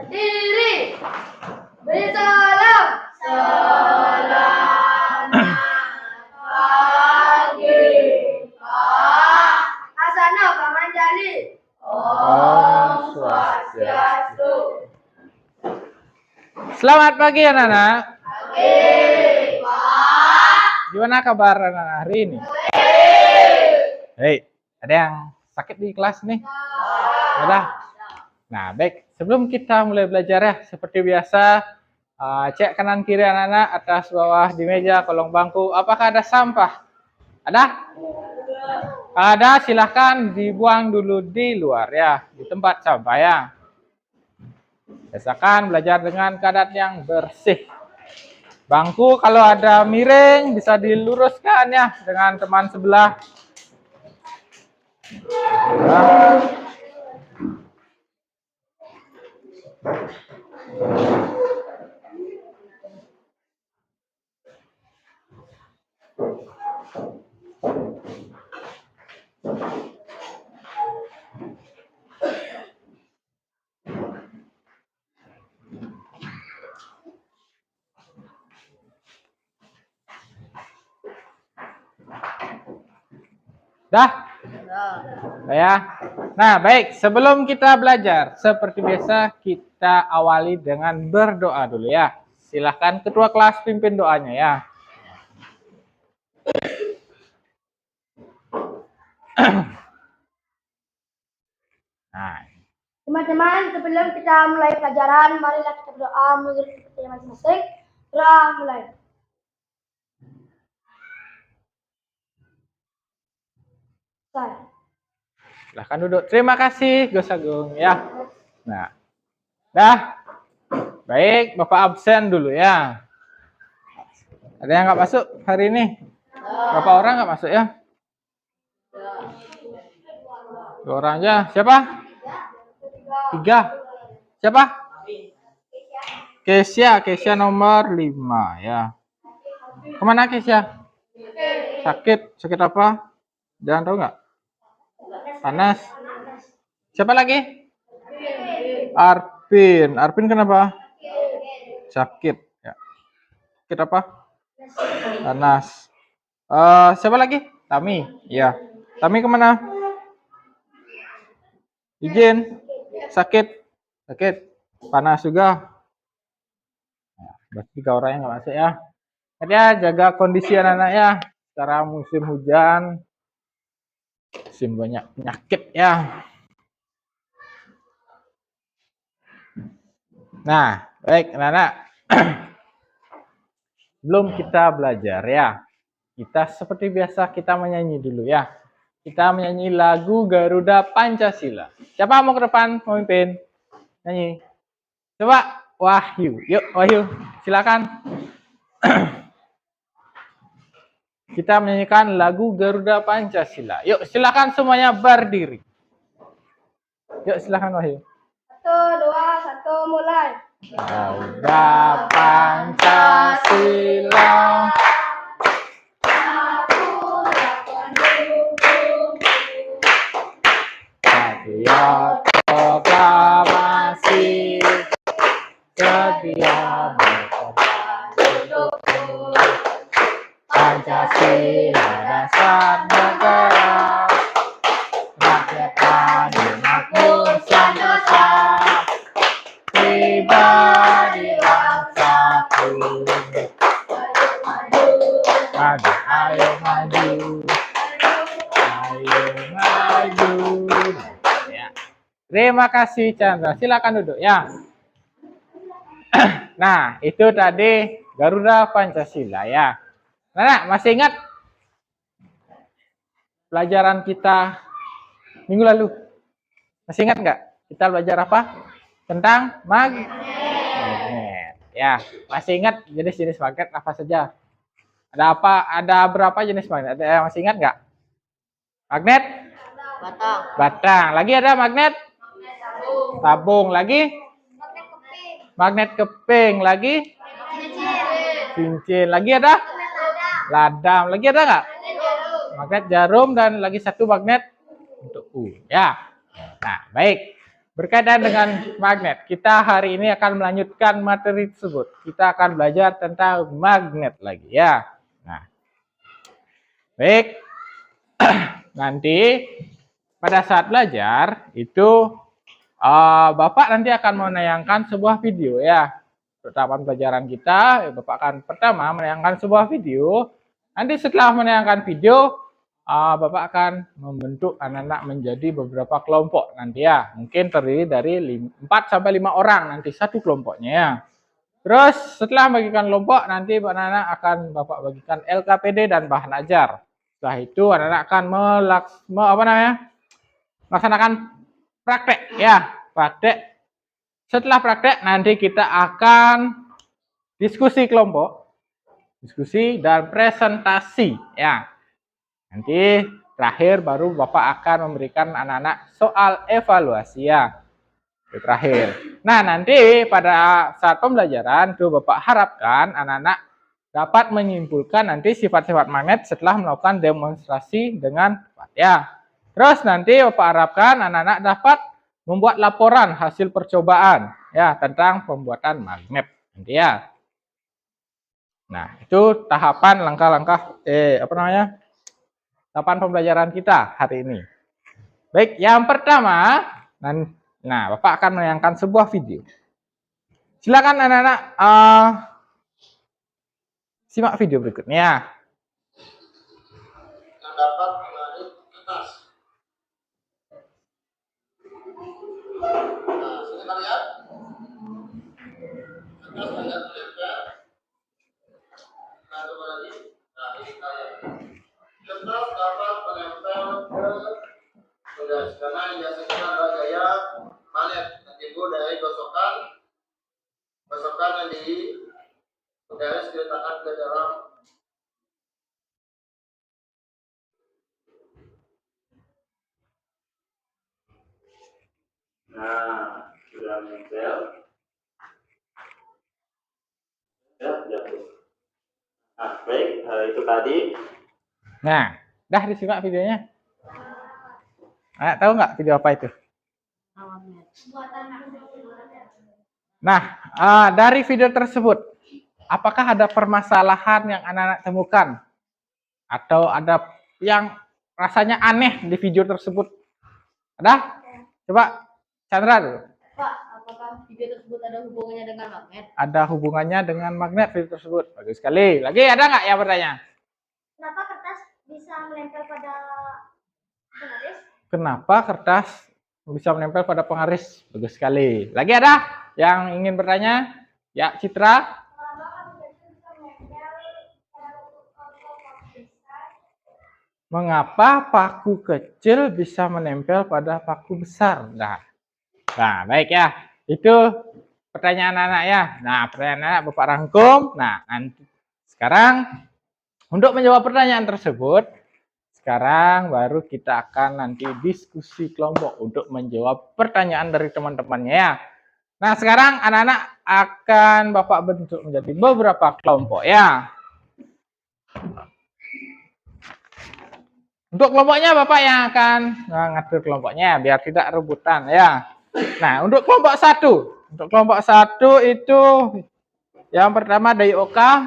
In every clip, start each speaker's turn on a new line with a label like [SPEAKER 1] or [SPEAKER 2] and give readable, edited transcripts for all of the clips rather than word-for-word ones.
[SPEAKER 1] Berdiri. Beri salam. Selamat pagi, Pak. Asana Pak Manjali. Om Swastiastu.
[SPEAKER 2] Selamat pagi anak-anak.
[SPEAKER 1] Pagi, Pak.
[SPEAKER 2] Gimana kabar anak-anak hari ini? Hei, ada yang sakit di kelas nih? Ada? Nah, baik. Sebelum kita mulai belajar ya, seperti biasa, cek kanan kiri anak-anak, atas bawah di meja, kolong bangku. Apakah ada sampah? Ada? Kalau ada, silahkan dibuang dulu di luar ya, di tempat sampah ya. Biasakan belajar dengan keadaan yang bersih. Bangku kalau ada miring bisa diluruskan ya dengan teman sebelah. Dah? Ya. Nah, baik. Sebelum kita belajar, seperti biasa kita awali dengan berdoa dulu ya. Silahkan ketua kelas pimpin doanya ya. Nah,
[SPEAKER 1] Teman-teman, sebelum kita mulai pelajaran, marilah kita berdoa menurut kepercayaan masing-masing. Doa mulai. Saya.
[SPEAKER 2] silahkan duduk. Terima kasih, Gus Agung ya. Nah, dah. Baik, Bapak absen dulu ya. Ada yang nggak masuk hari ini? Berapa orang nggak masuk ya? 2 orang aja. Siapa? 3. Siapa? Kesia nomor 5 ya. Kemana Kesia? Sakit apa? Jangan tahu nggak? Panas. Siapa lagi? Arpin kenapa? Sakit ya. Sakit apa? Panas. Siapa lagi? Tami. Ya. Tami kemana? Izin. Sakit. Panas juga. Nah, berarti 3 orang yang nggak masuk ya. Jadi ya, jaga kondisi anak-anak ya. Sekarang musim hujan. Musim banyak penyakit ya. Nah, baik anak-anak. Belum kita belajar ya. Kita seperti biasa kita menyanyi dulu ya. Kita menyanyi lagu Garuda Pancasila. Siapa mau ke depan memimpin? Nyanyi. Coba Wahyu. Yuk Wahyu, silakan. Kita menyanyikan lagu Garuda Pancasila. Yuk silakan semuanya berdiri. Yuk silakan Wahyu.
[SPEAKER 1] 1, 2, 1, mulai.
[SPEAKER 2] Garuda Pancasila. Patriot proklamasi. Setia berkorban untukku. Pancasila dasar negara. Rakyat adil makmur sentosa. Pribadilah satu. Maju, ayo maju. Ayo maju. Ya. Terima kasih Chandra. Silakan duduk ya. Nah, itu tadi Garuda Pancasila ya. Nah, masih ingat pelajaran kita minggu lalu? Masih ingat nggak? Kita belajar apa? Tentang magnet. Ya, masih ingat jenis-jenis magnet apa saja? Ada apa? Ada berapa jenis magnet? Ada yang masih ingat nggak? Magnet? Batang. Lagi ada magnet? Tabung. Lagi? Magnet keping. Lagi? Cincin. Lagi ada? Ladang. Lagi ada nggak? Magnet jarum dan lagi satu magnet untuk U. Ya. Nah, baik. Berkaitan dengan magnet, kita hari ini akan melanjutkan materi tersebut. Kita akan belajar tentang magnet lagi ya. Nah, baik. Nanti pada saat belajar itu Bapak nanti akan menayangkan sebuah video ya. Pertama pelajaran kita, Bapak akan pertama menayangkan sebuah video. Nanti setelah menayangkan video, Bapak akan membentuk anak-anak menjadi beberapa kelompok nanti ya. Mungkin terdiri dari 4 sampai 5 orang nanti satu kelompoknya ya. Terus setelah bagikan kelompok nanti anak-anak akan Bapak bagikan LKPD dan bahan ajar. Setelah itu anak-anak akan melaksanakan praktek ya, praktek. Setelah praktek nanti kita akan diskusi kelompok, diskusi dan presentasi ya. Nanti terakhir baru Bapak akan memberikan anak-anak soal evaluasi ya. Itu terakhir. Nah, nanti pada saat pembelajaran tuh Bapak harapkan anak-anak dapat menyimpulkan nanti sifat-sifat magnet setelah melakukan demonstrasi dengan tepat ya. Terus nanti Bapak harapkan anak-anak dapat membuat laporan hasil percobaan ya tentang pembuatan magnet nanti ya. Nah, itu tahapan langkah-langkah tahapan pembelajaran kita hari ini. Baik, yang pertama, nah Bapak akan menayangkan sebuah video. Silakan anak-anak simak video berikutnya.
[SPEAKER 3] Dapat menarik kertas. Nah, sini kan lihat. Kertas banyak tempel. Nah, coba lagi. Nah, ini saya. Kertas dapat menempel ke beras karena yang biasanya adalah gaya magnet yang timbul dari gosokan yang beres diletakkan ke dalam. Nah, sudah menempel. Ya, jatuh. Nah, baik, itu tadi.
[SPEAKER 2] Nah, dah disimak videonya. Tahu nggak video apa itu? Nah, dari video tersebut, apakah ada permasalahan yang anak-anak temukan? Atau ada yang rasanya aneh di video tersebut? Ada? Coba, Chandra dulu.
[SPEAKER 1] Pak, apakah video tersebut ada hubungannya dengan magnet?
[SPEAKER 2] Ada hubungannya dengan magnet video tersebut. Bagus sekali. Lagi ada nggak yang bertanya?
[SPEAKER 1] Kenapa kertas bisa menempel pada penggaris?
[SPEAKER 2] Kenapa kertas bisa menempel pada penggaris? Bagus sekali. Lagi ada yang ingin bertanya? Ya, Citra. Mengapa paku kecil bisa menempel pada paku besar? Nah, baik ya. Itu pertanyaan anak ya. Nah, pertanyaan anak Bapak rangkum. Nah, nanti sekarang untuk menjawab pertanyaan tersebut, sekarang baru kita akan nanti diskusi kelompok untuk menjawab pertanyaan dari teman-temannya ya. Nah, sekarang anak-anak akan Bapak bentuk menjadi beberapa kelompok ya. Untuk kelompoknya Bapak yang akan ngatur kelompoknya biar tidak rebutan ya. Nah, untuk kelompok 1. Untuk kelompok 1 itu yang pertama Dayu Oka,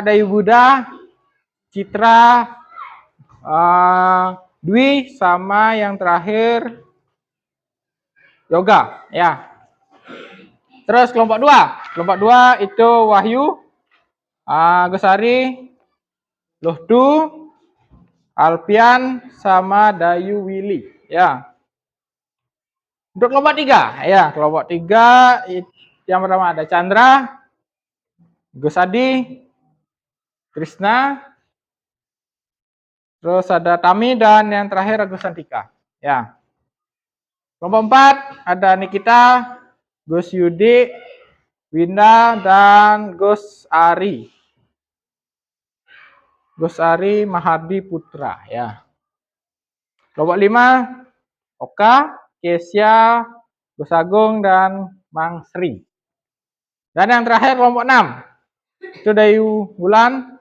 [SPEAKER 2] Dayu Buddha, Citra, Dwi, sama yang terakhir Yoga ya. Terus kelompok 2. Kelompok 2 itu Wahyu, Gusari, Lohdu, Alpian, sama Dayu Willy ya. Untuk kelompok 3 ya, kelompok 3 yang pertama ada Chandra, Gusadi, Krishna, terus ada Tami, dan yang terakhir Agus Santika ya. Kelompok 4 ada Nikita, Gus Yudi, Winda, dan Gus Ari. Gus Ari Mahardi Putra ya. Kelompok 5 Oka, Kesia, Gus Agung, dan Mang Sri. Dan yang terakhir kelompok 6 itu Dayu Bulan,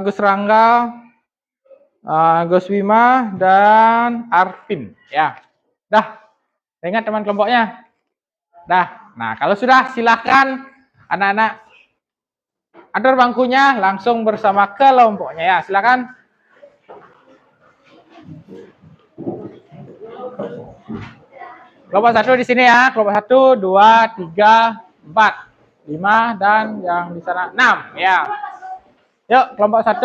[SPEAKER 2] Gus Rangga, Gus Wima dan Arvin. Ya, dah. Ingat teman kelompoknya. Dah. Nah, kalau sudah silahkan anak-anak atur bangkunya langsung bersama kelompoknya ya. Silakan. Kelompok 1 di sini ya. Kelompok 1, 2, 3, 4, 5 dan yang di sana 6 ya. Yuk, kelompok 1.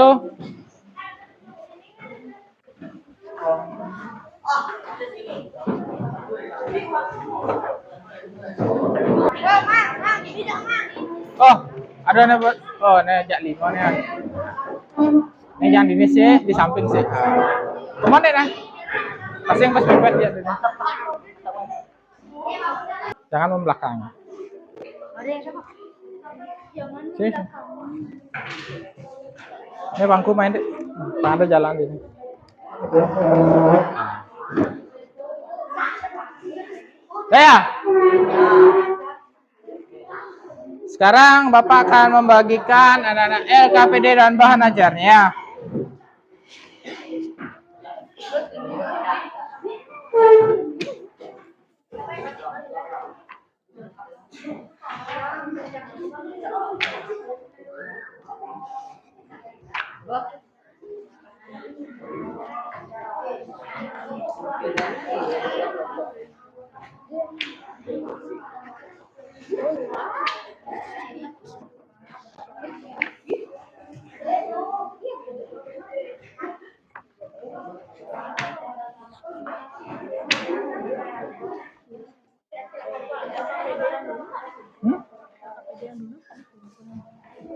[SPEAKER 2] Oh, ada nih buat. Oh, nih jak 5 nih. Ini yang di sini sih, di samping sih. Kemana nih? Pasang pas pipet ya dulu. Jangan membelakang. Sini. Ini bangku main deh. Ada jalan di sini. Ya. Sekarang Bapak akan membagikan anak-anak LKPD dan bahan ajarnya.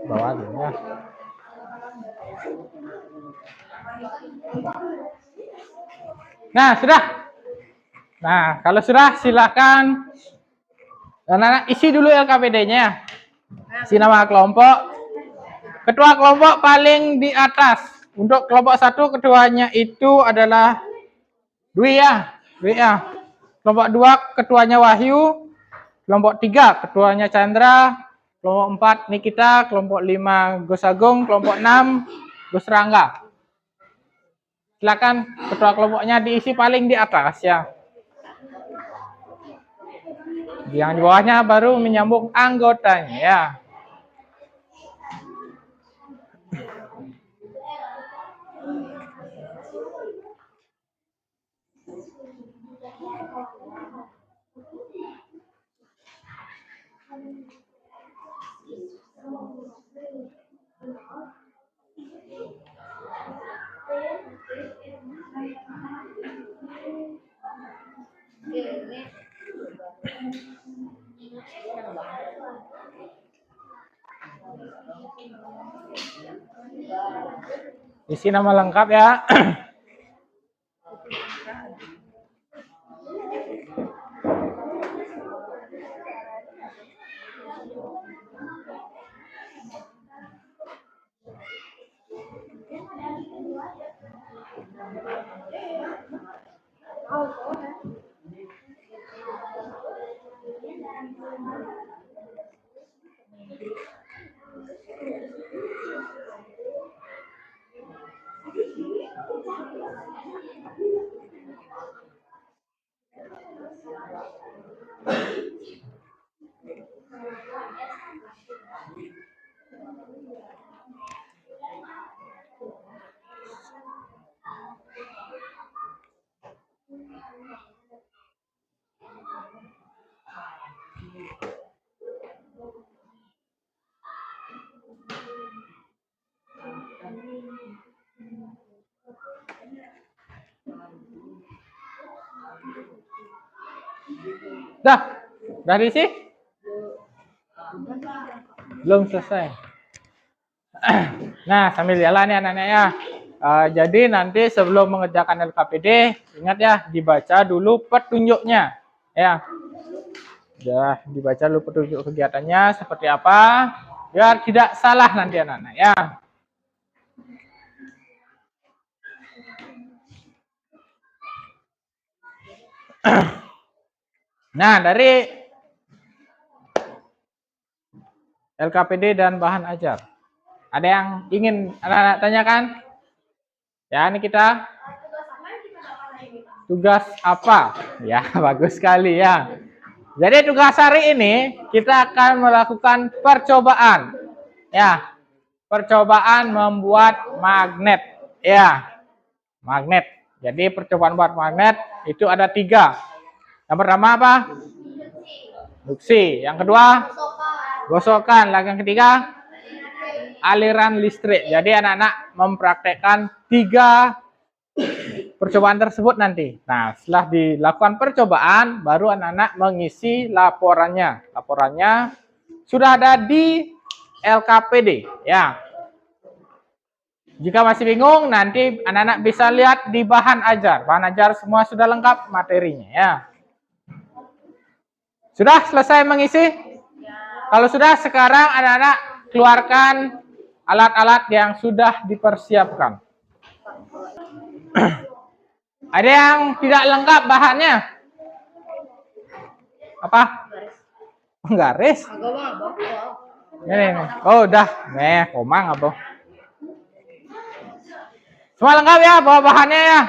[SPEAKER 2] Bawa dulu ya. Nah, sudah. Nah, kalau sudah silakan anak-anak isi dulu LKPD-nya. Isi nama kelompok. Ketua kelompok paling di atas. Untuk kelompok 1 ketuanya itu adalah Dwi ya. Kelompok 2 ketuanya Wahyu. Kelompok 3 ketuanya Chandra. Kelompok 4 Nikita, kelompok 5 Gus Agung, kelompok 6 Gus Rangga. Silakan ketua kelompoknya diisi paling di atas ya. Yang di bawahnya baru menyambung anggotanya ya. Isi nama lengkap ya. Dah diisi? Belum selesai. Nah, sambil jalan ya anak-anak ya. Jadi nanti sebelum mengerjakan LKPD, ingat ya, dibaca dulu petunjuknya. Ya. Sudah dibaca dulu petunjuk kegiatannya seperti apa, biar tidak salah nanti anak-anak ya. Nah, dari LKPD dan bahan ajar, ada yang ingin anak-anak tanyakan? Ya, ini kita tugas apa? Ya, bagus sekali ya. Jadi tugas hari ini kita akan melakukan percobaan. Ya, percobaan membuat magnet. Ya, magnet. Jadi percobaan buat magnet itu ada 3. Yang pertama apa? Induksi. Yang kedua, gosokan. Lagi yang ketiga, aliran listrik. Jadi anak-anak mempraktekkan 3 percobaan tersebut nanti. Nah, setelah dilakukan percobaan, baru anak-anak mengisi laporannya. Laporannya sudah ada di LKPD. Ya. Jika masih bingung, nanti anak-anak bisa lihat di bahan ajar. Bahan ajar semua sudah lengkap materinya. Ya. Sudah selesai mengisi? Kalau sudah, sekarang anak-anak keluarkan alat-alat yang sudah dipersiapkan. Ada yang tidak lengkap bahannya? Apa? Penggaris? Ini. Oh, udah. Nih, komang apa? Semua lengkap ya, bawa bahannya ya.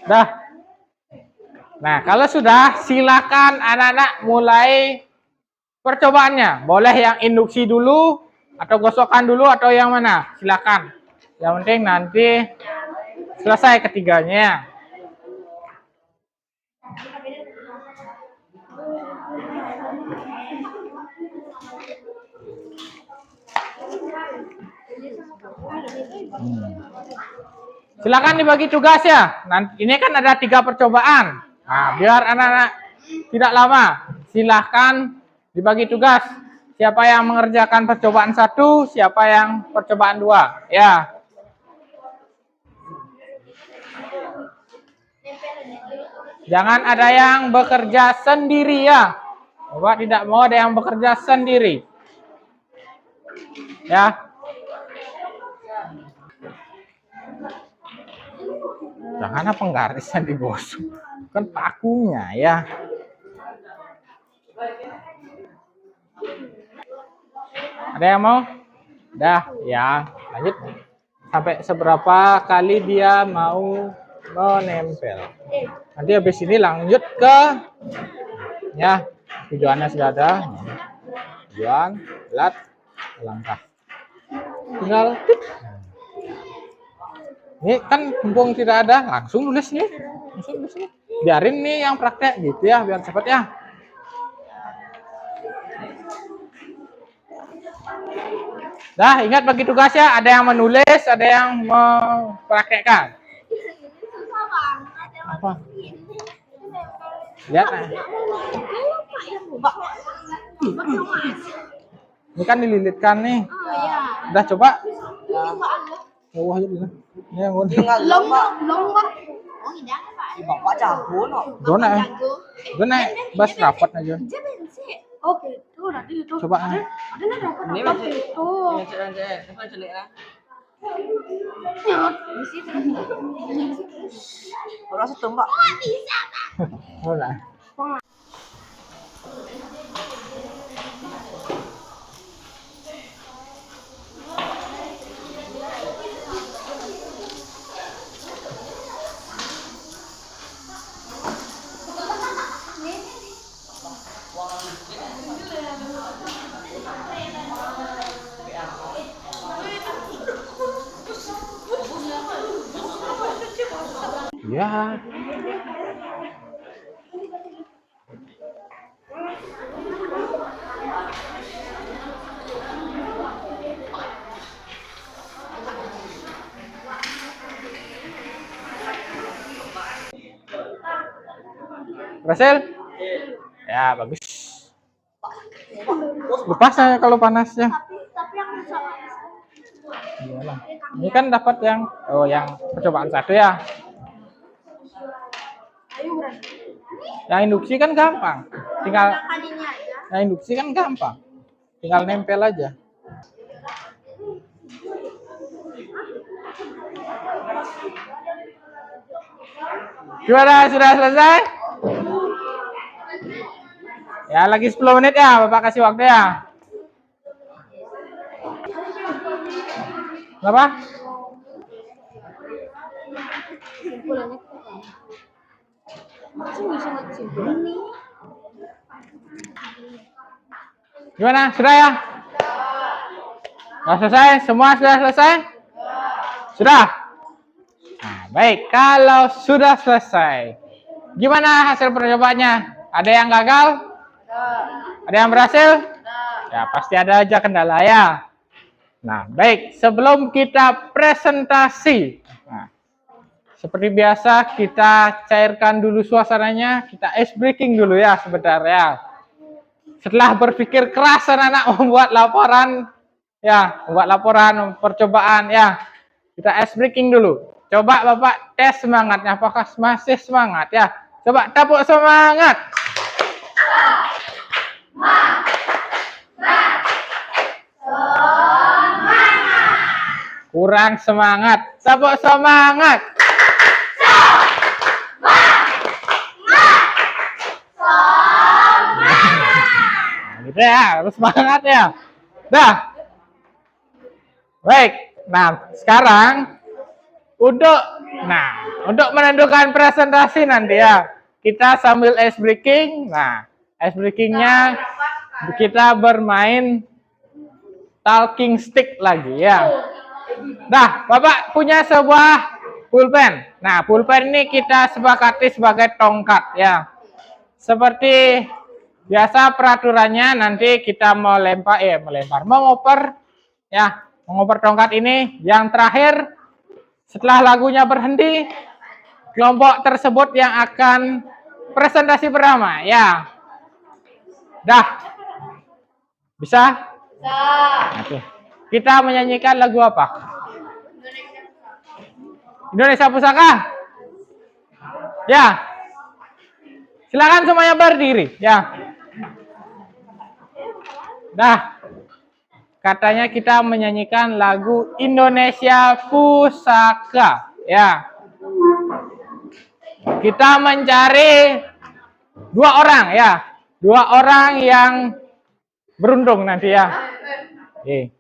[SPEAKER 2] Dah. Nah, kalau sudah, silakan anak-anak mulai percobaannya. Boleh yang induksi dulu, atau gosokan dulu, atau yang mana? Silakan. Yang penting nanti selesai ketiganya. Silakan dibagi tugas ya. Nanti ini kan ada 3 percobaan. Nah, biar anak-anak tidak lama, silakan dibagi tugas. Siapa yang mengerjakan percobaan 1, siapa yang percobaan 2. Ya. Jangan ada yang bekerja sendiri ya. Bapak tidak mau ada yang bekerja sendiri. Ya. Jangan penggarisnya digosok. Kan pakunya ya. Ada yang mau? Dah, ya. Lanjut. Sampai seberapa kali dia mau menempel. Nanti habis ini lanjut ke ya, tujuannya sudah ada. Tujuan, alat, langkah. Tinggal ini kan mumpung tidak ada, langsung nulis nih. Langsung nulis nih. Biarin nih yang praktek gitu ya, biar cepat ya. Nah, ingat bagi tugasnya, ada yang menulis, ada yang mempraktekkan. Apa? Lihat. Ini kan dililitkan nih. Udah coba. Oh, ini yang
[SPEAKER 1] Long Pak.
[SPEAKER 4] Bapak jago no.
[SPEAKER 2] Dona bas rapat aja.
[SPEAKER 1] Oke, tuh nanti itu.
[SPEAKER 2] Coba.
[SPEAKER 1] Ada rapat
[SPEAKER 4] Ini
[SPEAKER 1] apa
[SPEAKER 4] masih
[SPEAKER 1] itu?
[SPEAKER 4] apa jelek lah.
[SPEAKER 1] Di situ.
[SPEAKER 4] Orang satu mbak.
[SPEAKER 2] Oh, lah. Ya. Berhasil? Ya, bagus. Lepas aja kalau panasnya.
[SPEAKER 1] Tapi yang rusak.
[SPEAKER 2] Iyalah. Ini kan dapat yang yang percobaan 1 ya.
[SPEAKER 1] Ayo berarti.
[SPEAKER 2] Yang induksi kan gampang. Tinggal
[SPEAKER 1] Kalinya aja.
[SPEAKER 2] yang induksi kan gampang. Tinggal nempel aja. Gimana, sudah selesai? Ya, lagi 10 menit ya, Bapak kasih waktu ya. Apa?
[SPEAKER 1] Simpulannya masih sangat simpel ini.
[SPEAKER 2] Gimana? Sudah ya? Sudah selesai? Semua sudah selesai? Sudah? Nah, baik. Kalau sudah selesai, gimana hasil percobaannya? Ada yang gagal? Ada yang berhasil? Ya, pasti ada aja kendala ya. Nah, baik. Sebelum kita presentasi, nah, seperti biasa kita cairkan dulu suasananya. Kita ice breaking dulu ya sebentar ya. Setelah berpikir keras anak-anak membuat laporan, ya, membuat laporan percobaan ya. Kita ice breaking dulu. Coba Bapak tes semangatnya, apakah masih semangat ya? Coba tepuk semangat. Kurang semangat. Tepuk semangat. Gitu ya, harus semangat ya. Dah. Baik. Nah, sekarang untuk menentukan presentasi nanti ya, kita sambil ice breaking. Nah, ice breakingnya kita bermain talking stick lagi ya. Nah, Bapak punya sebuah pulpen. Nah, pulpen ini kita sepakati sebagai tongkat ya. Seperti biasa peraturannya nanti kita mengoper tongkat ini. Yang terakhir setelah lagunya berhenti, kelompok tersebut yang akan presentasi pertama ya. Dah. Bisa? Oke. Kita menyanyikan lagu apa? Indonesia Pusaka. Ya. Silakan semuanya berdiri ya. Dah. Katanya kita menyanyikan lagu Indonesia Pusaka ya. Kita mencari 2 orang ya. 2 orang yang beruntung nanti ya. Oke.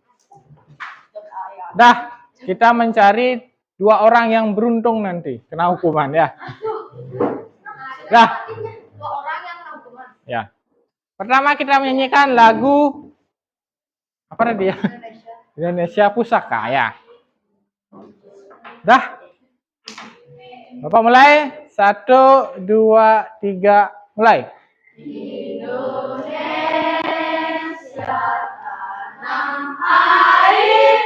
[SPEAKER 2] Dah, kita mencari 2 orang yang beruntung nanti kena hukuman ya. Dah.
[SPEAKER 1] 2 orang yang kena hukuman.
[SPEAKER 2] Ya. Pertama kita menyanyikan lagu apa tadi ya? Indonesia Pusaka ya. Dah. Bapak mulai. 1, 2, 3, mulai. Indonesia tanah air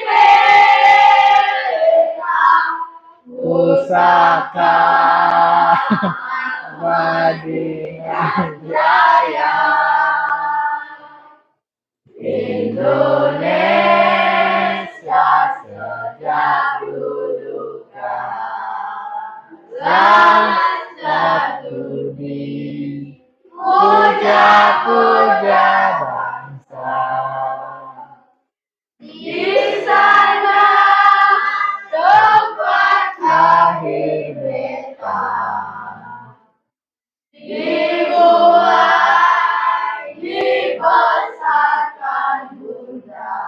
[SPEAKER 2] pusaka Madinah Jaya. Indonesia sejak dulu rakyat budi puja-puja bangsa. Di sana tempat lahir beta, dimulai dibesarkan Bunda,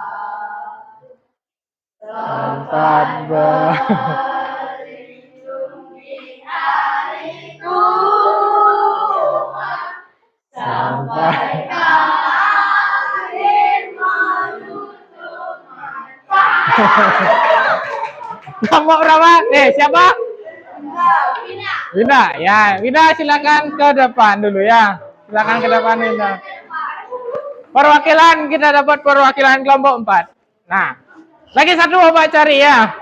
[SPEAKER 2] tempat berlindungi hari Tuhan sampai akhir menutup mata. Nomor berapa? Siapa? Wina. Ya, Wina silakan ke depan dulu ya. Silakan ke depan Wina. Perwakilan kita dapat perwakilan kelompok 4. Nah, lagi satu Bapak cari ya.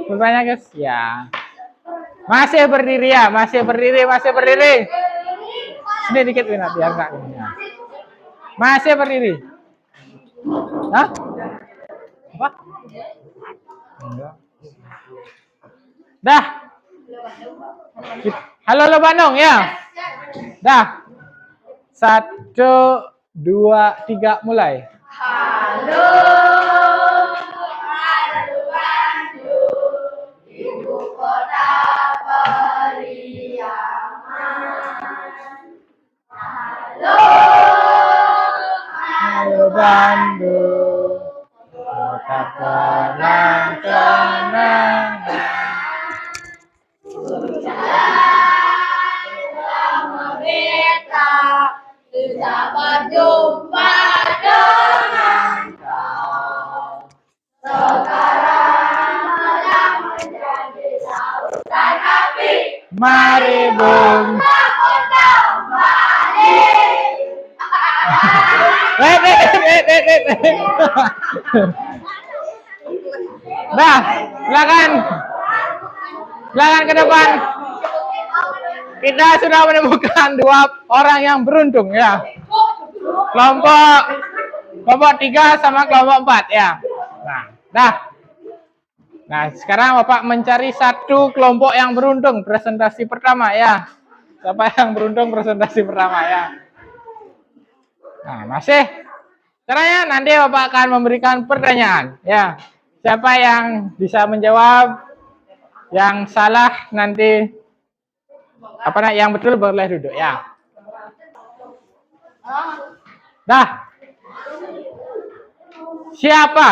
[SPEAKER 2] Berbanyak guys ya. Masih berdiri ya, masih berdiri. Sini dikit Wina biar enggak ini. Ya. Masih berdiri. Hah? Apa? Enggak. Dah. Halo Bandung ya. Dah. 1, 2, 3 mulai. Halo Bandung, ibu kota periaman. Halo Bandung, kota periaman. kenangan.
[SPEAKER 1] Tidak berjumpa dengan kau. Sekarang malam menjadi lautan api.
[SPEAKER 2] Mari bung.
[SPEAKER 1] Aku kembali.
[SPEAKER 2] Nah, silakan. Silakan ke depan. Kita sudah menemukan 2 orang yang beruntung ya. Kelompok 3 sama kelompok 4 ya. Nah, sekarang Bapak mencari 1 kelompok yang beruntung presentasi pertama ya. Siapa yang beruntung presentasi pertama ya? Nah, masih. Caranya nanti Bapak akan memberikan pertanyaan ya. Siapa yang bisa menjawab, yang salah nanti yang betul boleh duduk ya. Dah. Siapa?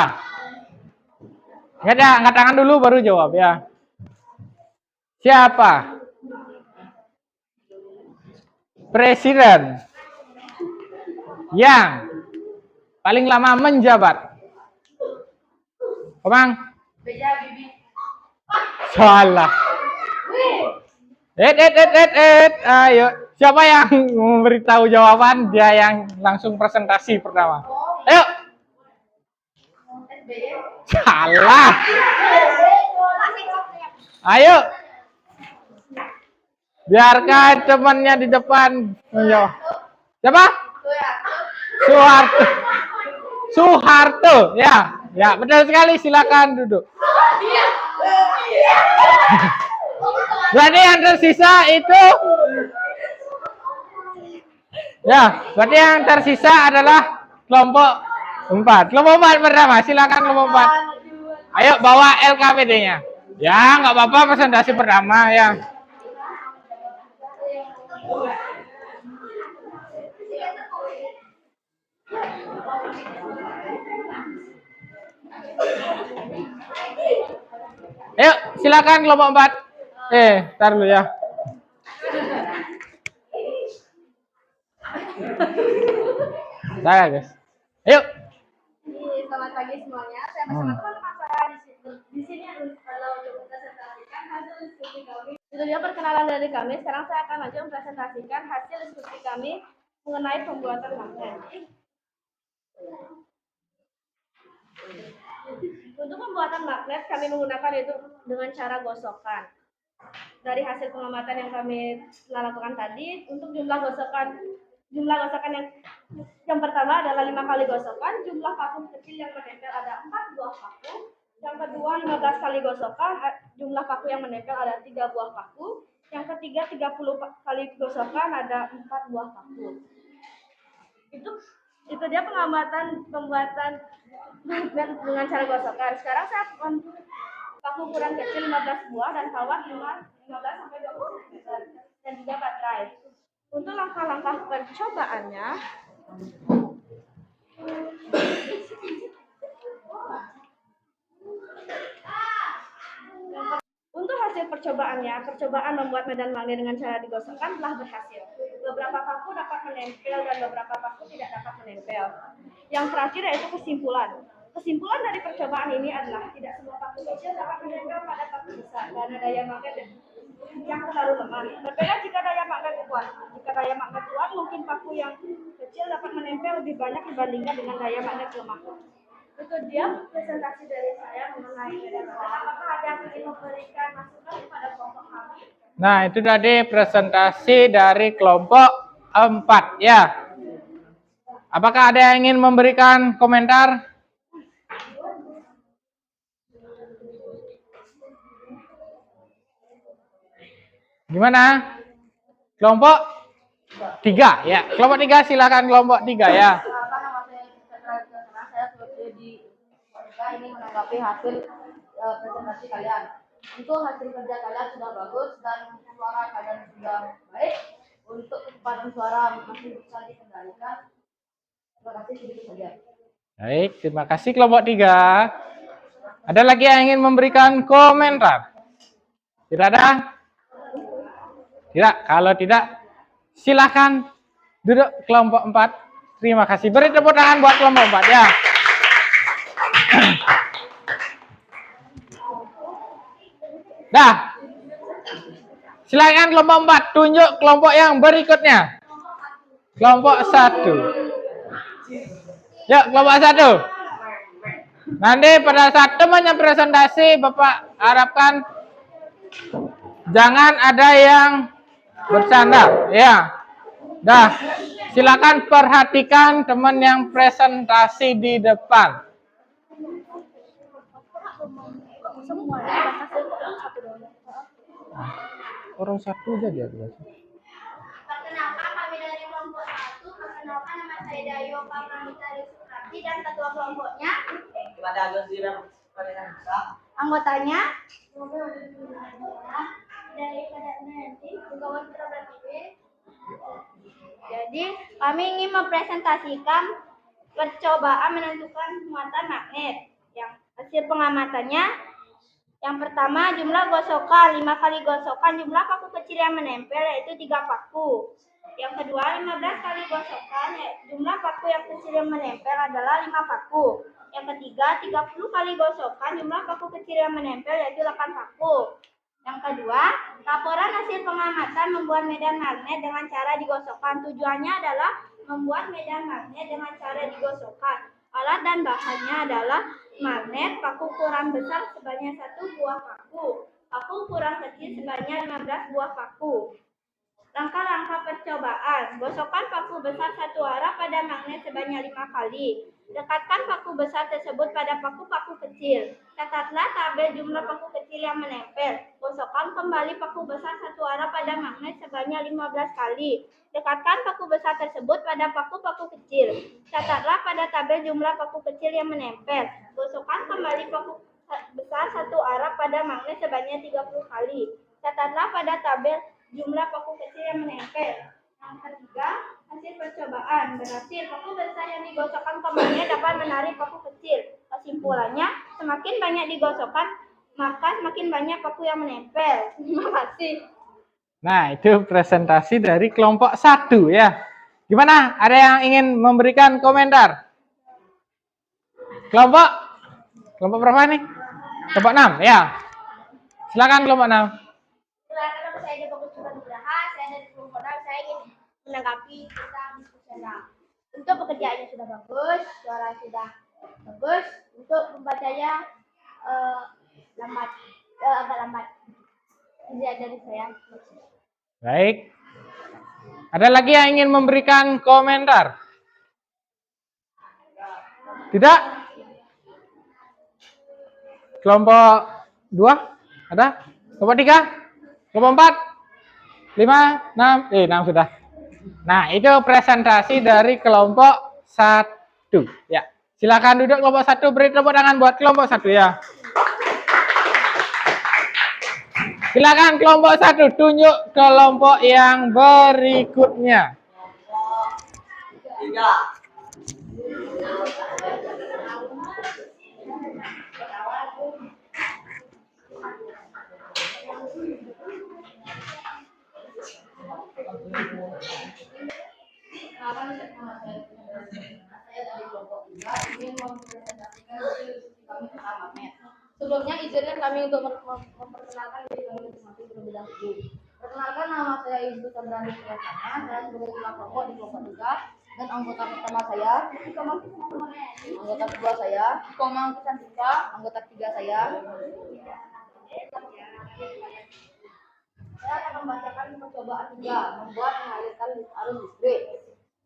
[SPEAKER 2] Angkat tangan dulu baru jawab ya. Siapa presiden yang paling lama menjabat? Komang? Salah. Ayo. Siapa yang memberitahu jawaban? Dia yang langsung presentasi pertama. Ayo. Salah. Ayo. Biarkan temannya di depan menjawab. Siapa? Soeharto. Ya, betul sekali. Silakan duduk. Berarti yang tersisa itu berarti yang tersisa adalah kelompok 4. Kelompok 4 pertama, silakan kelompok 4. Ayo bawa LKPD-nya. Ya, nggak apa-apa presentasi pertama ya. Ayo, silakan kelompok 4. Tar dulu ya. Saya guys. Ayo.
[SPEAKER 1] Selamat pagi semuanya. Saya bersama teman-teman saya di sini kalau untuk presentasikan hasil diskusi kami. Itu dia perkenalan dari kami. Sekarang saya akan lanjut mempresentasikan hasil diskusi kami mengenai pembuatan magnet. Untuk pembuatan magnet kami menggunakan itu dengan cara gosokan. Dari hasil pengamatan yang kami lakukan tadi, untuk jumlah gosokan yang pertama adalah 5 kali gosokan, jumlah paku kecil yang menempel ada 4 buah paku. Yang kedua 15 kali gosokan, jumlah paku yang menempel ada 3 buah paku. Yang ketiga 30 kali gosokan ada 4 buah paku. Itu dia pengamatan pembuatan magnet dengan cara gosokan. Sekarang saya paku ukuran kecil 15 buah dan kawat 15 sampai 20 meter dan juga baterai. Untuk langkah-langkah percobaannya, percobaan membuat medan magnet dengan cara digosokkan telah berhasil. Beberapa paku dapat menempel dan beberapa paku tidak dapat menempel. Yang terakhir yaitu kesimpulan. Kesimpulan dari percobaan ini adalah tidak semua paku kecil dapat menempel pada paku besar karena daya magnet yang terlalu lemah. Berbeda jika daya magnet kuat. Jika daya magnet kuat, mungkin paku yang kecil dapat menempel lebih banyak dibandingkan dengan daya magnet lemah. Itu dia presentasi dari saya mengenai medan magnet. Apakah ada yang ingin memberikan masukan kepada kelompok kami?
[SPEAKER 2] Nah, itu tadi presentasi dari kelompok 4 ya. Apakah ada yang ingin memberikan komentar? Gimana? Kelompok 3 ya. Kelompok 3 silakan kelompok 3 ya.
[SPEAKER 1] Saya sebagai ini menanggapi hasil presentasi kalian. Untuk hasil kerja kalian sudah bagus dan suara kalian sudah baik. Untuk kecepatan suara masih bisa dikendalikan. Terima kasih, sedikit saja.
[SPEAKER 2] Baik, terima kasih kelompok 3. Ada lagi yang ingin memberikan komentar? Tidak ada? Tidak. Kalau tidak, silakan duduk kelompok 4. Terima kasih. Beri tepuk tangan buat kelompok 4 ya. Dah. Silakan kelompok 4 tunjuk kelompok yang berikutnya. Kelompok 1. Yuk, kelompok 1. Nanti pada saat temannya presentasi, Bapak harapkan jangan ada yang bercanda, ya. Dah, silakan perhatikan teman yang presentasi di depan. Orang satu aja dia.
[SPEAKER 1] Perkenalkan kami dari kelompok 1. Perkenalkan nama saya Dayo Pramutari Suprati dan ketua kelompoknya. Anggotanya dari nanti kawan Jadi kami ingin mempresentasikan percobaan menentukan muatan magnet. Yang hasil pengamatannya, yang pertama jumlah gosokan 5 kali gosokan jumlah paku kecil yang menempel yaitu 3 paku. Yang kedua 15 kali gosokan jumlah paku yang kecil yang menempel adalah 5 paku. Yang ketiga 30 kali gosokan jumlah paku kecil yang menempel yaitu 8 paku. Yang kedua, laporan hasil pengamatan membuat medan magnet dengan cara digosokkan. Tujuannya adalah membuat medan magnet dengan cara digosokkan. Alat dan bahannya adalah magnet, paku ukuran besar sebanyak 1 buah paku, paku ukuran kecil sebanyak 15 buah paku. Langkah-langkah percobaan. Gosokkan paku besar satu arah pada magnet sebanyak 5 kali. Dekatkan paku besar tersebut pada paku-paku kecil. Catatlah tabel jumlah paku kecil yang menempel. Gosokkan kembali paku besar satu arah pada magnet sebanyak 15 kali. Dekatkan paku besar tersebut pada paku-paku kecil. Catatlah pada tabel jumlah paku kecil yang menempel. Gosokkan kembali paku besar satu arah pada magnet sebanyak 30 kali. Catatlah pada tabel jumlah paku kecil yang menempel. Yang ketiga, hasil percobaan. Berhasil, paku besar yang digosokkan kembali dapat menarik paku kecil. Kesimpulannya, semakin banyak digosokkan, maka semakin banyak paku yang menempel. Terima kasih.
[SPEAKER 2] Nah, itu presentasi dari kelompok 1 ya. Gimana? Ada yang ingin memberikan komentar? Kelompok berapa nih? Kelompok 6 ya. Silakan kelompok 6.
[SPEAKER 1] Silakan, saya Bagus Nugraha, saya dari kelompok 6. Saya ingin menanggapi tentang diskusi. Untuk pekerjaannya sudah bagus, suara sudah bagus. Untuk membacanya agak lambat. Ini dari saya.
[SPEAKER 2] Baik. Ada lagi yang ingin memberikan komentar? Tidak? Kelompok 2? Ada? Kelompok 3? Kelompok 4? 5? 6 sudah. Nah, itu presentasi dari kelompok 1. Ya. Silakan duduk kelompok 1, beri tepuk tangan buat kelompok 1 ya. Silakan kelompok 1 tunjuk kelompok yang berikutnya.
[SPEAKER 4] 3.
[SPEAKER 1] Sebelumnya izinkan kami untuk memperkenalkan diri kami masing-masing terlebih dahulu. Perkenalkan, nama saya Ibu Sandrani Priyatana, saya sebagai ketua kelompok di kelompok 3 dan anggota pertama saya, anggota kedua saya, anggota ketiga saya. Saya akan membacakan percobaan 3, membuat mengalirkan arus listrik.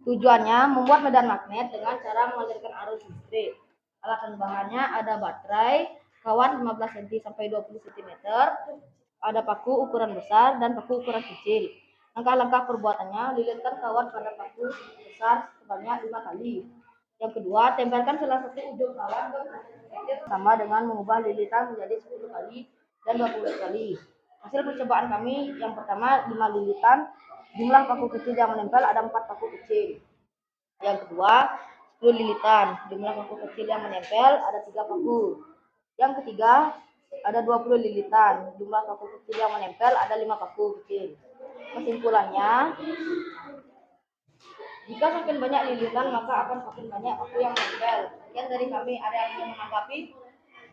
[SPEAKER 1] Tujuannya membuat medan magnet dengan cara mengalirkan arus listrik. Alat dan bahannya ada baterai, kawan 15 cm sampai 20 cm, ada paku ukuran besar dan paku ukuran kecil. Langkah-langkah perbuatannya, lilitkan kawan pada paku besar sebanyak 5 kali. Yang kedua, tempelkan salah satu ujung kawan sama dengan mengubah lilitan menjadi 10 kali dan 20 kali. Hasil percobaan kami yang pertama 5 lilitan, jumlah paku kecil yang menempel ada 4 paku kecil. Yang kedua 10 lilitan, jumlah paku kecil yang menempel ada 3 paku.
[SPEAKER 5] Yang ketiga, ada 20 lilitan. Jumlah paku kecil yang menempel ada 5 paku kecil. Kesimpulannya, jika semakin banyak lilitan maka akan semakin banyak paku yang menempel. Sekian dari kami. Ada yang ingin menanggapi?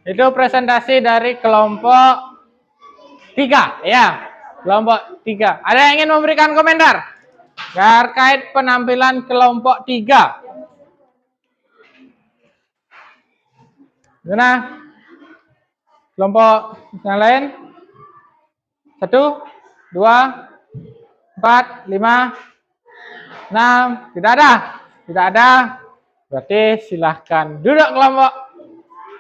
[SPEAKER 2] Itu presentasi dari kelompok 3, ya. Kelompok 3. Ada yang ingin memberikan komentar terkait penampilan kelompok 3? Gimana? Kelompok yang lain? 1, 2, 4, 5, 6. Tidak ada? Tidak ada. Berarti silahkan duduk kelompok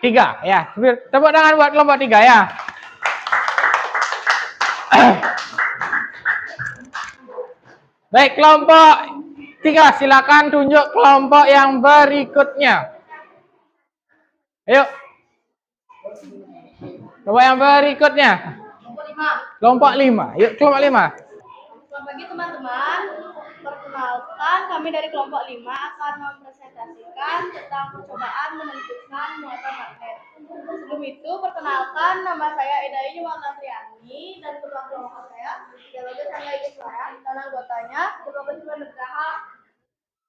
[SPEAKER 2] 3, ya. Tepuk tangan buat kelompok 3, ya. Baik, kelompok 3, silakan tunjuk kelompok yang berikutnya. Ayo. Kelompok yang berikutnya. Kelompok 5. Yuk, kelompok 5.
[SPEAKER 1] Selamat pagi teman-teman. Perkenalkan, kami dari kelompok 5 akan mempresentasikan tentang percobaan menentukan muatan magnet. Sebelum itu, perkenalkan, nama saya Eda Yuwana Triani dan ketua kelompok saya Dewaga Chandra Iswara dan anggotanya Dewaga Nugraha.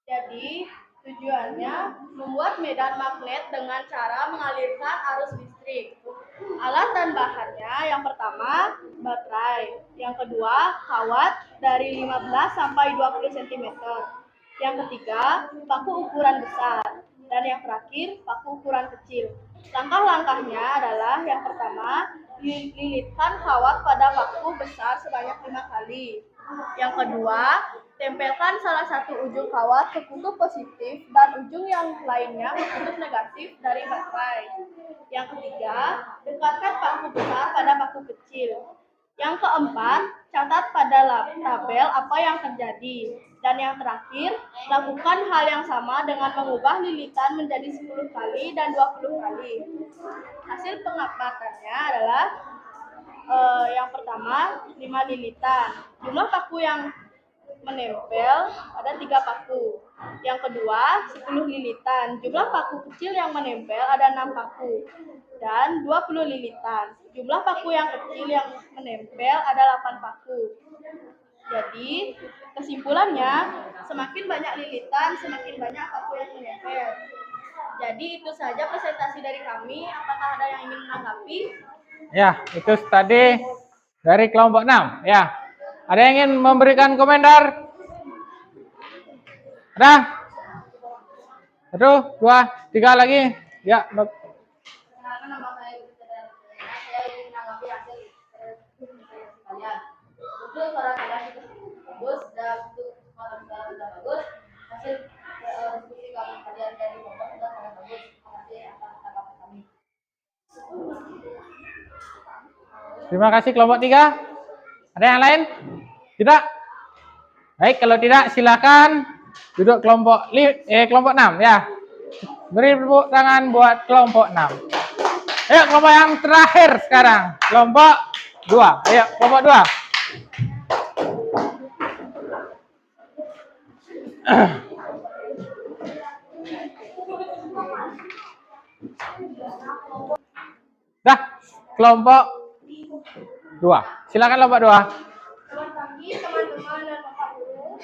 [SPEAKER 1] Jadi, tujuannya membuat medan magnet dengan cara mengalirkan arus listrik. Alat dan bahannya, yang pertama baterai, yang kedua kawat dari 15 sampai 20 cm, yang ketiga paku ukuran besar, dan yang terakhir paku ukuran kecil. Langkah-langkahnya adalah yang pertama, lilitkan kawat pada paku besar sebanyak 5 kali. Yang kedua, tempelkan salah satu ujung kawat ke kutub positif dan ujung yang lainnya ke kutub negatif dari baterai. Yang ketiga, dekatkan paku besar pada paku kecil. Yang keempat, catat pada tabel apa yang terjadi. Dan yang terakhir, lakukan hal yang sama dengan mengubah lilitan menjadi 10 kali dan 20 kali. Hasil pengamatannya adalah yang pertama 5 lilitan. Jumlah paku yang menempel ada 3 paku. Yang kedua 10 lilitan. Jumlah paku kecil yang menempel ada 6 paku. Dan 20 lilitan. Jumlah paku yang kecil yang menempel ada 8 paku. Jadi kesimpulannya, semakin banyak lilitan semakin banyak paku yang menempel. Jadi itu saja presentasi dari kami. Apakah ada yang ingin menanggapi?
[SPEAKER 2] Ya, itu tadi dari kelompok 6, ya. Ada yang ingin memberikan komentar? Ada? 1, 2, 3 lagi. Ya,
[SPEAKER 5] Perkenalkan, nama saya saya ingin menanggapi hasil kalian. Betul, suara kalian itu bagus dan untuk suara bagus. Hasil diskusi kalian dari kelompok itu sangat bagus. Terima kasih atas tanggapan kami.
[SPEAKER 2] terima kasih kelompok 3. Ada yang lain? Tidak? Baik, kalau tidak silakan duduk kelompok 6, ya. Beri tepuk tangan buat kelompok 6. Ayo kelompok yang terakhir sekarang, kelompok 2. Ayo kelompok 2. Dah, kelompok 2. Silakan kelompok 2.
[SPEAKER 1] Selamat pagi teman-teman dan Bapak Guru.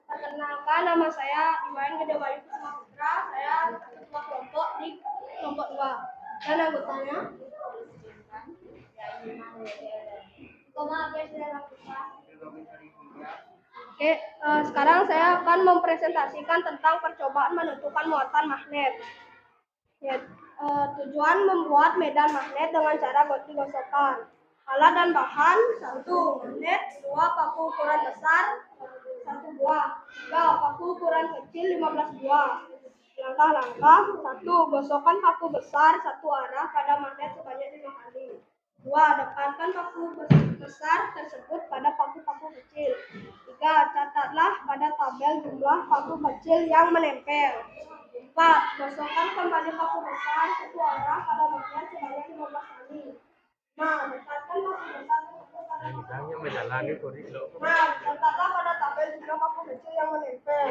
[SPEAKER 1] Perkenalkan, nama saya Iwan Gede Bayu Kusuma Putra. Saya ketua kelompok di kelompok 2. Dan anggotanya Oke, sekarang saya akan mempresentasikan tentang percobaan menentukan muatan magnet. Ya, tujuan membuat medan magnet dengan cara gosok-gosokan. Alat dan bahan: 1 magnet, 2 paku ukuran besar 1 buah, 3 paku ukuran kecil 15 buah. Langkah-langkah: 1. Gosokkan paku besar satu arah pada magnet sebanyak 5 kali. 2. Dekatkan paku besar tersebut pada paku-paku kecil. 3. Catatlah pada tabel jumlah paku kecil yang menempel. 4. Gosokkan kembali paku besar satu arah pada magnet sebanyak 15 kali. 5. Dekatkan paku besar tersebut pada catatlah pada tabel jumlah paku kecil yang menempel.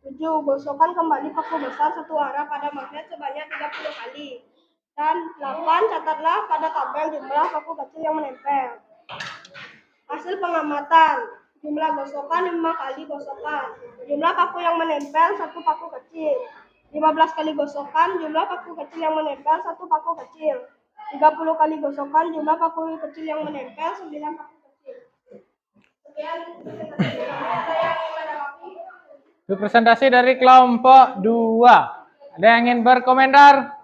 [SPEAKER 1] 7. Gosokkan kembali paku besar satu arah pada magnet sebanyak 30 kali. Dan 8, catatlah pada tabel jumlah paku kecil yang menempel. Hasil pengamatan, jumlah gosokan 5 kali gosokan. Jumlah paku yang menempel 1 paku kecil. 15 kali gosokan, jumlah paku kecil yang menempel 1 paku kecil. 30 kali gosokan, jumlah paku kecil yang menempel 9 paku kecil. Sekian presentasi yang menanggapi.
[SPEAKER 2] Itu presentasi dari kelompok 2. Ada yang ingin berkomentar?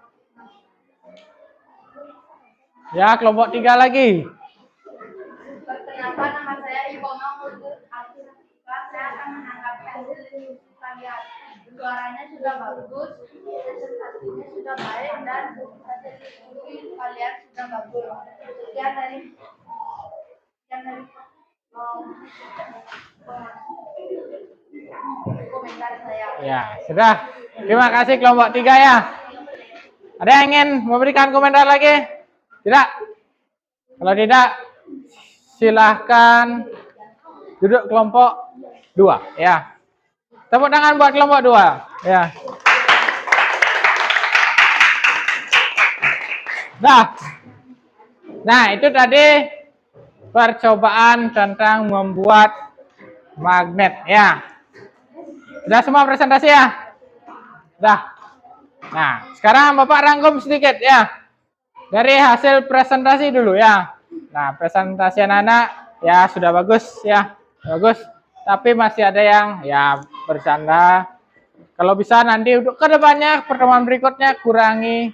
[SPEAKER 2] Ya, kelompok 3 lagi.
[SPEAKER 5] Perkenalkan, nama saya Iboma Muldur Alfifah. Saya akan menanggapi hasil diskusi kalian. Suaranya sudah bagus, presentasinya sudah baik, dan hasil diskusi kalian sudah bagus. Sekian dari komentar saya.
[SPEAKER 2] Ya, sudah. Terima kasih kelompok 3 ya. Ada yang ingin memberikan komentar lagi? Tidak? Kalau tidak, silahkan duduk kelompok 2 ya. Tepuk tangan buat kelompok 2 ya. Nah, itu tadi percobaan tentang membuat magnet ya. Sudah semua presentasi ya? Sudah. Nah, sekarang Bapak rangkum sedikit ya. Dari hasil presentasi dulu ya. Nah, presentasi anak-anak ya sudah bagus ya. Bagus. Tapi masih ada yang ya bercanda. Kalau bisa nanti untuk kedepannya pertemuan berikutnya kurangi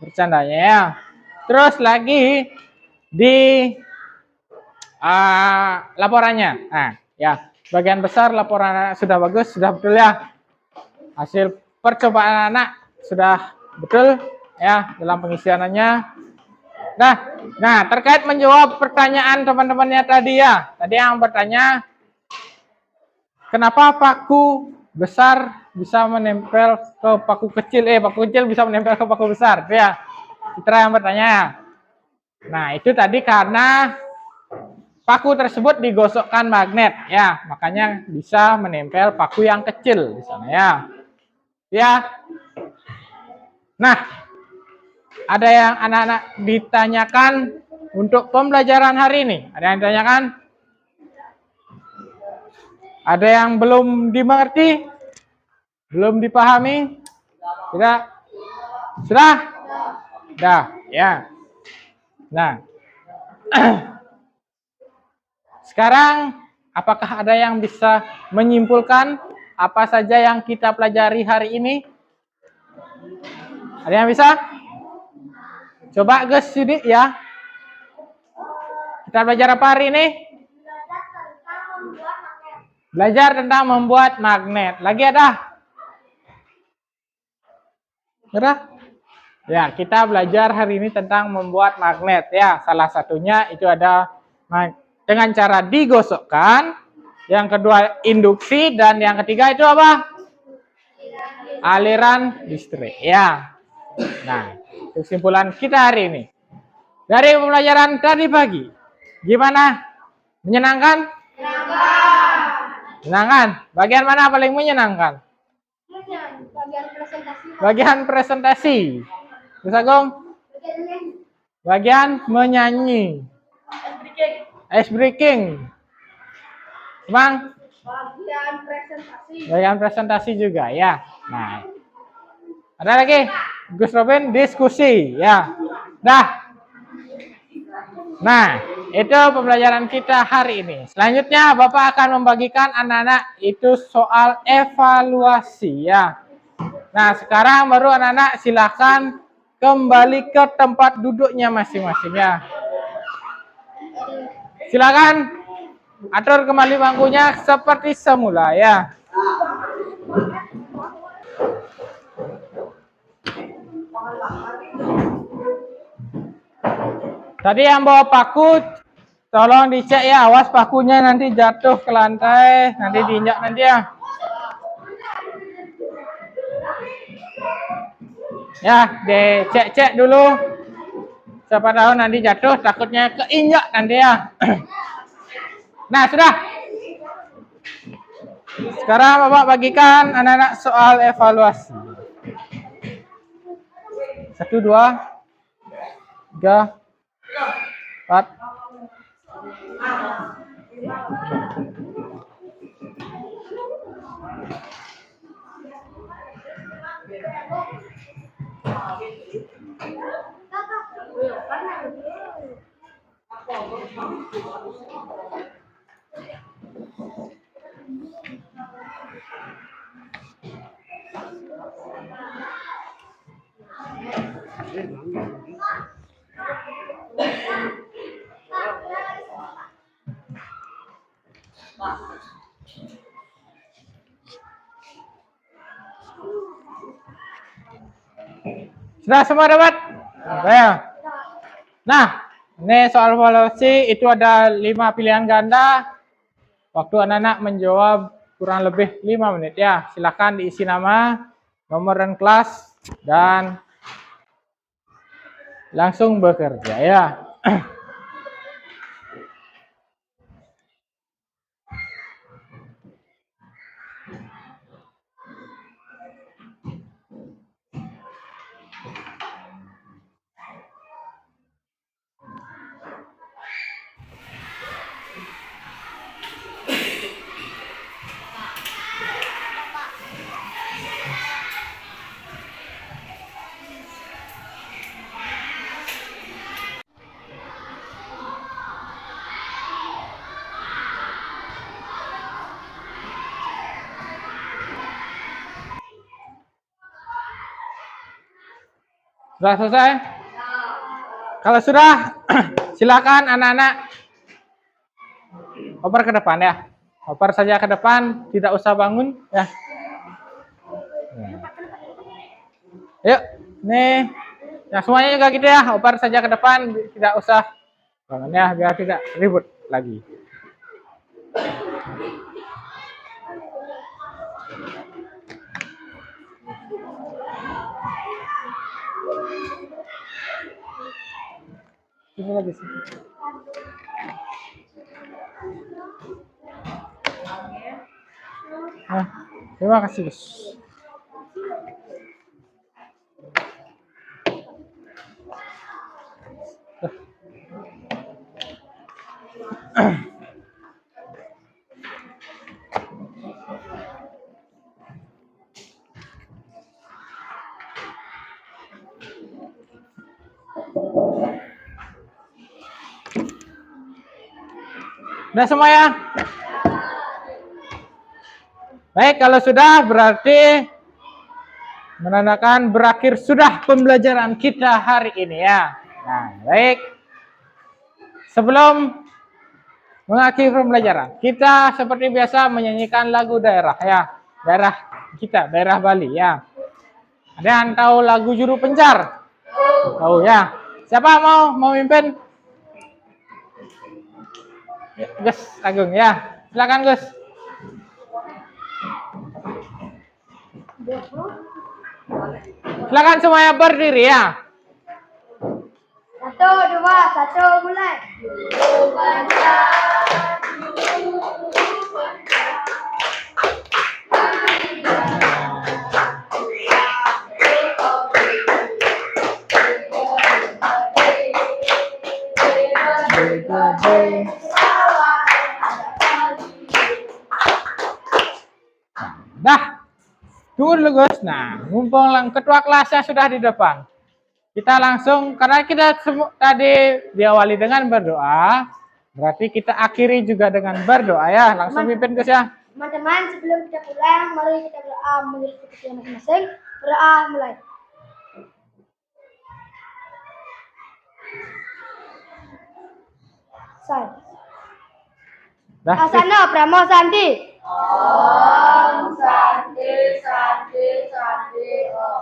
[SPEAKER 2] bercandanya ya. Terus lagi di laporannya. Nah, ya bagian besar laporan anak sudah bagus, sudah betul ya. Hasil percobaan anak sudah betul ya dalam pengisiannya. Nah, terkait menjawab pertanyaan teman-temannya tadi ya. Tadi yang bertanya, kenapa paku besar bisa menempel ke paku kecil? Paku kecil bisa menempel ke paku besar. Ya, Citra yang bertanya. Nah, itu tadi karena paku tersebut digosokkan magnet. Ya, makanya bisa menempel paku yang kecil di sana ya. Ya. Nah, ada yang anak-anak ditanyakan untuk pembelajaran hari ini? Ada yang ditanyakan? Ada yang belum dimengerti? Belum dipahami? Tidak? Sudah? Sudah, ya. Nah, sekarang apakah ada yang bisa menyimpulkan apa saja yang kita pelajari hari ini? Ada yang bisa? Coba guys sini ya. Kita belajar apa hari ini? Belajar tentang membuat magnet. Lagi ada? Ada? Ya, kita belajar hari ini tentang membuat magnet ya. Salah satunya itu ada dengan cara digosokkan. Yang kedua induksi dan yang ketiga itu apa? Aliran listrik ya. Nah, kesimpulan kita hari ini. Dari pembelajaran tadi pagi, gimana? Menyenangkan? Menyenangkan. Bagian mana paling menyenangkan? Bagian presentasi. Terus Agung? Bagian menyanyi. Ice breaking. Bang? Bagian presentasi juga ya. Nah, ada lagi? Gus Robin diskusi ya. Nah, itu pembelajaran kita hari ini. Selanjutnya Bapak akan membagikan anak-anak itu soal evaluasi ya. Nah, sekarang baru anak-anak silakan kembali ke tempat duduknya masing-masing ya. Silakan atur kembali bangkunya seperti semula ya. Tadi yang bawa paku, tolong dicek ya, awas pakunya nanti jatuh ke lantai, nanti diinjak nanti ya. Ya, dicek-cek dulu. Siapa tahu nanti jatuh, takutnya keinjak nanti ya. Nah, sudah. Sekarang Bapak bagikan anak-anak soal evaluasi. 1, 2, 3, 4. Sudah semua dapat? Ya. Nah, ini soal evaluasi itu ada 5 pilihan ganda. Waktu anak-anak menjawab kurang lebih 5 menit ya. Silakan diisi nama, nomor dan kelas, dan langsung bekerja ya. Sudah selesai? Kalau sudah, silakan anak-anak oper ke depan ya. Oper saja ke depan, tidak usah bangun ya. Yuk, nih. Nah, semuanya juga gitu ya. Oper saja ke depan, tidak usah bangun ya, biar tidak ribut lagi. Ini lagi sih. Nah, terima kasih, Gus. Udah semua ya? Baik, kalau sudah berarti menandakan berakhir sudah pembelajaran kita hari ini ya. Nah, baik. Sebelum mengakhiri pembelajaran, kita seperti biasa menyanyikan lagu daerah ya. Daerah kita, daerah Bali ya. Ada yang tahu lagu Juru Pencar? Tahu ya. Siapa mau memimpin? Gus Agung ya. Silakan Gus. Silakan semuanya berdiri ya.
[SPEAKER 5] 1, 2, 1, mulai.
[SPEAKER 2] Dah. Tunggu dulu Gus. Nah, mumpung ketua kelasnya sudah di depan. Kita langsung, karena kita tadi diawali dengan berdoa, berarti kita akhiri juga dengan berdoa ya. Langsung pimpin Gus ya.
[SPEAKER 5] Teman-teman, sebelum kita pulang, mari kita berdoa menurut kepercayaan masing-masing. Berdoa mulai. Say. Asana Pramo Santi. Om Santi Santi Santi Om.